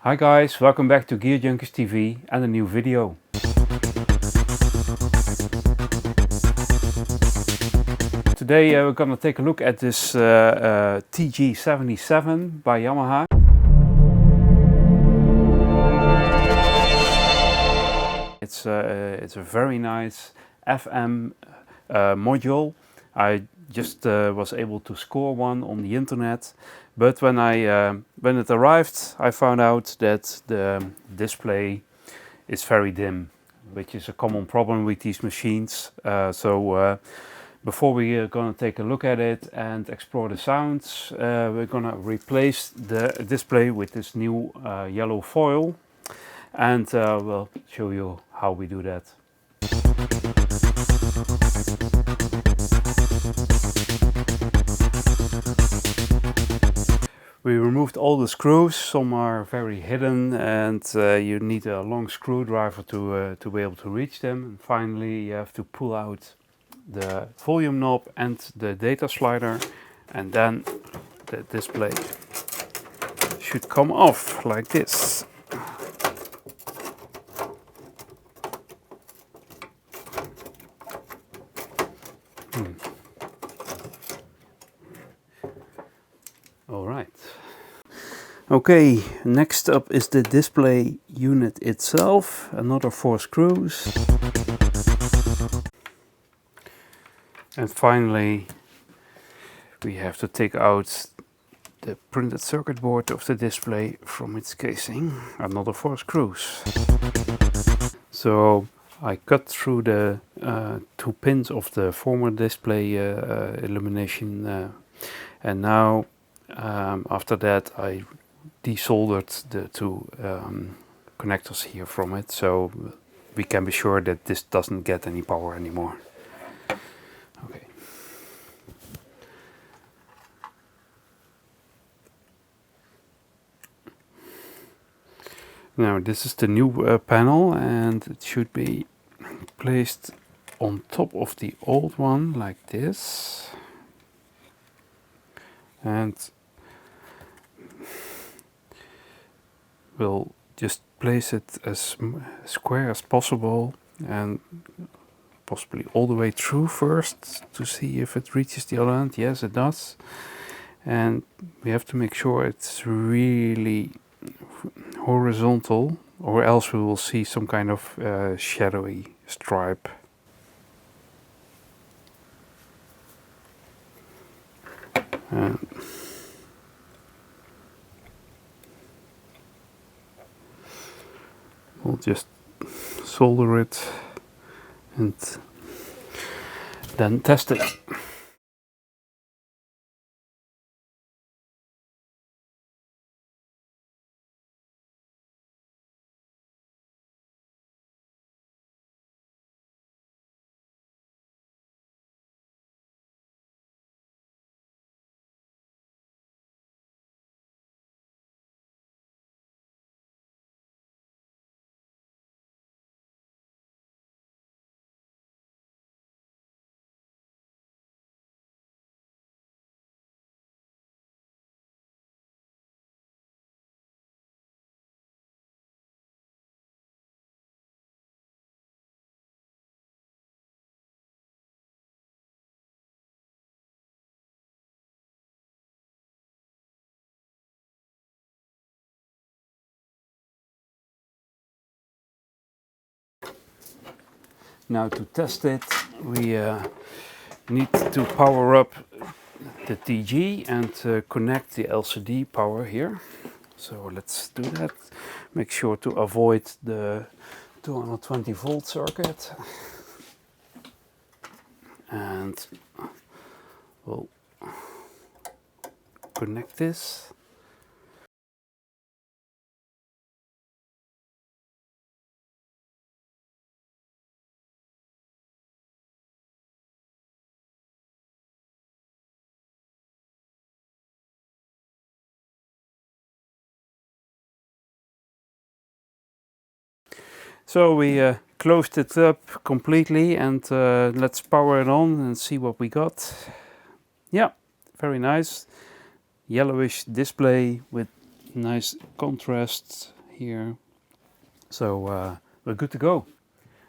Hi guys, welcome back to Gearjunkies TV and a new video. Today we're gonna take a look at this TG-77 by Yamaha. It's a very nice FM module. I just was able to score one on the internet, but when it arrived, I found out that the display is very dim, which is a common problem with these machines. Before we are going to take a look at it and explore the sounds, we're going to replace the display with this new yellow foil, and we'll show you how we do that. We removed all the screws. Some are very hidden and you need a long screwdriver to be able to reach them. And finally you have to pull out the volume knob and the data slider, and then the display should come off like this. All right. Okay, next up is the display unit itself. Another 4 screws. And finally, we have to take out the printed circuit board of the display from its casing. Another 4 screws. So I cut through the 2 pins of the former display illumination, and now after that I desoldered the 2 connectors here from it, so we can be sure that this doesn't get any power anymore. Okay. Now this is the new panel, and it should be placed on top of the old one like this, and we'll just place it as square as possible and possibly all the way through first to see if it reaches the other end. Yes, it does. And we have to make sure it's really horizontal, or else we will see some kind of shadowy stripe. And we'll just solder it and then test it. Now to test it, we need to power up the TG and connect the LCD power here. So let's do that. Make sure to avoid the 220 volt circuit. And we'll connect this. So we closed it up completely, and let's power it on and see what we got. Yeah, very nice. Yellowish display with nice contrast here. So we're good to go.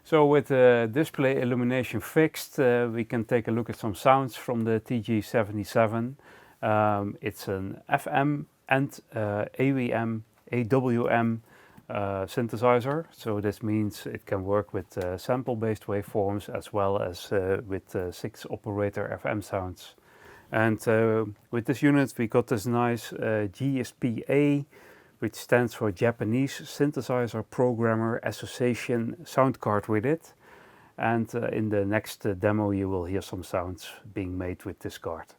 So with the display illumination fixed, we can take a look at some sounds from the TG-77. It's an FM and AWM synthesizer. So this means it can work with sample-based waveforms as well as with 6 operator FM sounds. And with this unit we got this nice GSP-A, which stands for Japanese Synthesizer Programmer Association sound card with it. And in the next demo you will hear some sounds being made with this card.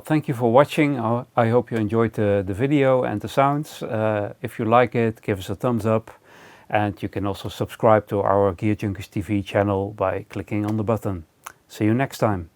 thank you for watching. I hope you enjoyed the video and the sounds. If you like it, give us a thumbs up. And you can also subscribe to our Gearjunkies TV channel by clicking on the button. See you next time.